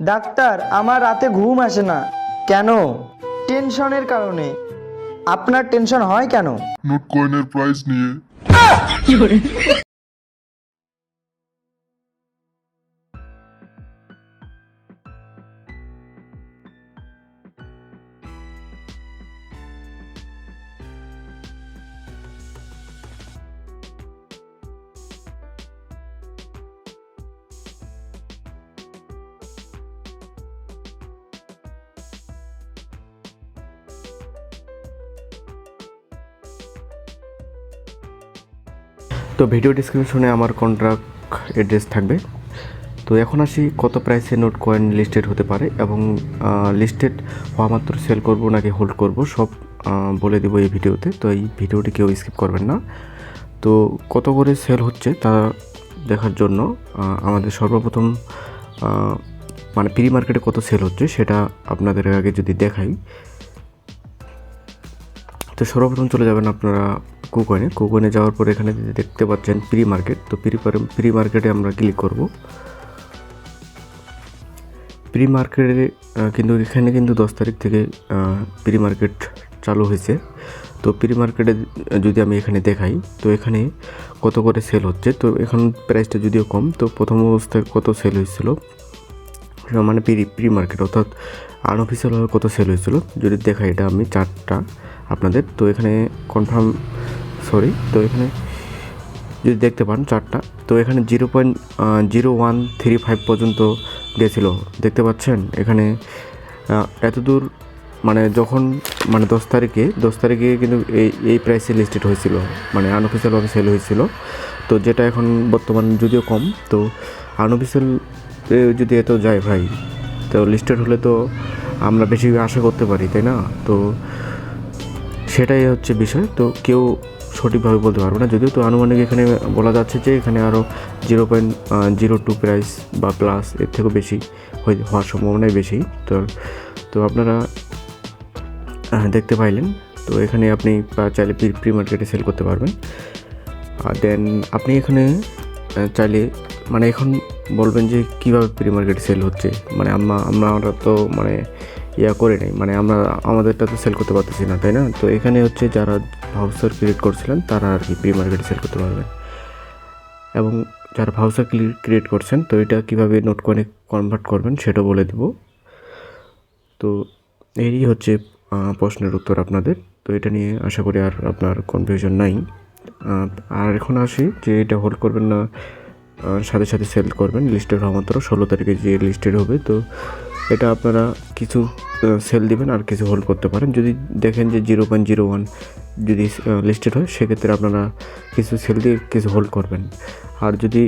Doctor, আমার রাতে ঘুম আসে না। কেন? টেনশনের কারণে। আপনার টেনশন হয় কেন? নোট কয়েনের প্রাইস নিয়ে। তো ভিডিও ডিসক্রিপশনে আমার কন্ট্রাক্ট অ্যাড্রেস থাকবে। তো এখন আসি কত প্রাইসে নোট কয়েন লিস্টেড হতে পারে এবং লিস্টেড হওয়া মাত্র সেল করব নাকি হোল্ড করব সব বলে দেবো এই ভিডিওতে। তো এই ভিডিওটি কেউ স্কিপ করবেন না। তো কত করে সেল হচ্ছে তা দেখার জন্য আমাদের সর্বপ্রথম মানে প্রি মার্কেটে কত সেল হচ্ছে সেটা আপনাদের আগে যদি দেখাই, তো সর্বপ্রথম চলে যাবেন আপনারা কুকয়েনে যাওয়ার পর এখানে দেখতে পাচ্ছেন প্রি মার্কেট। তো প্রি মার্কেটে আমরা ক্লিক করব। প্রি মার্কেটে কিন্তু এখানে কিন্তু 10 তারিখ থেকে প্রি মার্কেট চালু হয়েছে। তো প্রি মার্কেটে যদি আমি এখানে দেখাই, তো এখানে কত করে সেল হচ্ছে। তো এখন প্রাইসটা যদিও কম, তো প্রথম অবস্থায় কত সেল হয়েছিল মানে প্রি মার্কেট অর্থাৎ আনঅফিসিয়ালভাবে কত সেল হয়েছিল যদি দেখাই, এটা আমি চার্টটা আপনাদের। তো এখানে তো এখানে যদি দেখতে পান চার্টটা, তো এখানে 0.0135 পর্যন্ত গেছিলো, দেখতে পাচ্ছেন এখানে এত দূর। মানে যখন মানে 10 তারিখে কিন্তু এই প্রাইসে লিস্টেড হয়েছিল, মানে আনঅফিসিয়ালভাবে সেল হয়েছিল। তো যেটা এখন বর্তমান যদিও কম, তো আনঅফিসিয়াল যদি এত যায় ভাই, তো লিস্টেড হলে তো আমরা বেশি আশা করতে পারি, তাই না? তো সেটাই হচ্ছে বিষয়। তো কেউ সঠিকভাবে বলতে পারবে না, যদিও তো আনুমানিক এখানে বলা যাচ্ছে যে এখানে আরও 0.02 প্রাইস বা প্লাস এর থেকেও বেশি হওয়ার সম্ভাবনাই বেশি। তো আপনারা দেখতে পাইলেন। তো এখানে আপনি চাইলে প্রি মার্কেটে সেল করতে পারবেন। দেন আপনি এখানে চাইলে মানে এখন বলবেন যে কীভাবে প্রি মার্কেটে সেল হচ্ছে, মানে আমরা তো মানে করে নেই, মানে আমাদেরটা তো সেল করতে পারতেছি না, তাই না? তো এখানে হচ্ছে যারা ভাউচার ক্রিয়েট করছিলেন তারা আর কি প্রি মার্কেটে সেল করতে পারবেন। এবং যারা ভাউচার ক্রিয়েট করছেন, তো এটা কীভাবে নোট কয়েনে কনভার্ট করবেন সেটা বলে দেব। তো এই হচ্ছে প্রশ্নের উত্তর আপনাদের। তো এটা নিয়ে আশা করি আর আপনার কনফিউশন নাই। আর এখন আসি যে এটা হোল্ড করবেন না সাথে সাথে সেল করবেন লিস্টেড হওয়া মাত্র 16 তারিখে যে লিস্টেড হবে। তো এটা আপনারা কিছু সেল দিবেন আর কিছু হোল্ড করতে পারেন। যদি দেখেন যে 0.01 যদি লিস্টেড হয়, সেক্ষেত্রে আপনারা কিছু সেল দিয়ে কিছু হোল্ড করবেন। আর যদি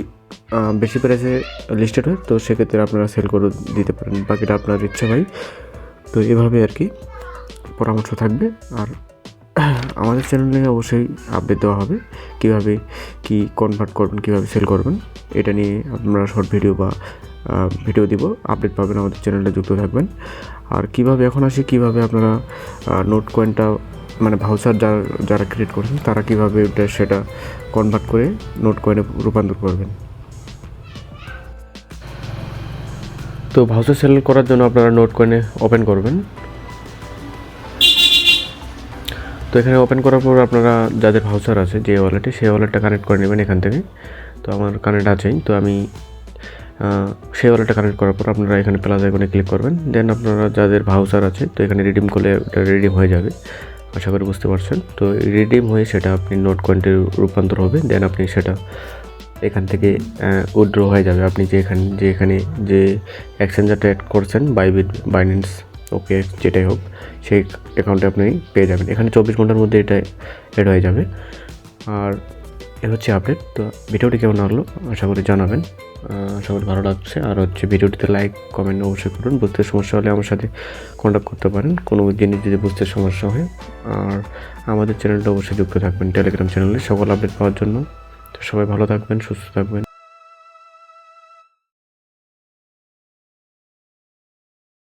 বেশি প্রাইসে লিস্টেড হয়, তো সেক্ষেত্রে আপনারা সেল করে দিতে পারেন, বাকিটা আপনার ইচ্ছা ভাই। তো এভাবে আর কি পরামর্শ থাকবে। আর আমাদের চ্যানেলে অবশ্যই আপডেট দেওয়া হবে কীভাবে কি কনভার্ট করবেন, কীভাবে সেল করবেন, এটা নিয়ে আপনারা শর্ট ভিডিও বা ভিডিও দিব, আপডেট পাবেন, আমাদের চ্যানেলে যুক্ত থাকবেন। আর কীভাবে এখন আসি কীভাবে আপনারা নোট কয়েনটা মানে ভাউচার যারা ক্রিয়েট করছেন তারা কীভাবে সেটা কনভার্ট করে নোট কয়েনে রূপান্তর করবেন। তো ভাউচার সেল করার জন্য আপনারা নোট কয়েনে ওপেন করবেন। তো এখানে ওপেন করার পর আপনারা যাদের ভাউচার আছে যে ওয়ালেটে, সেই ওয়ালেটটা কানেক্ট করে নেবেন এখান থেকে। তো আমার কানেক্ট আছেই, তো আমি সেই ওয়ালেটটা কানেক্ট করার পর আপনারা এখানে প্লাস আইকনে ক্লিক করবেন। দেন আপনারা যাদের ভাউচার আছে, তো এখানে রিডিম করলে ওটা রিডিম হয়ে যাবে, আশা করি বুঝতে পারছেন। তো রিডিম হয়ে সেটা আপনি নোট কয়েন্টে রূপান্তর হবে। দেন আপনি সেটা এখান থেকে উইথড্র হয়ে যাবে। আপনি যেখানে যে এক্সচেঞ্জারটা অ্যাড করছেন, বাইন্যান্স ওকে যেটাই হোক, সেই অ্যাকাউন্টে আপনি পেয়ে যাবেন। এখানে 24 ঘন্টার মধ্যে এটা অ্যাড হয়ে যাবে। আর এ হচ্ছে আপডেট। তো ভিডিওটি কেমন লাগলো আশা করি জানাবেন, আশা করি ভালো লাগছে। আর হচ্ছে ভিডিওটিতে লাইক কমেন্ট অবশ্যই করুন। বুঝতে সমস্যা হলে আমার সাথে কন্ট্যাক্ট করতে পারেন, কোনো জিনিস যদি বুঝতে সমস্যা হয়। আর আমাদের চ্যানেলটা অবশ্যই যুক্ত থাকবেন টেলিগ্রাম চ্যানেলে সকল আপডেট পাওয়ার জন্য। তো সবাই ভালো থাকবেন, সুস্থ থাকবেন।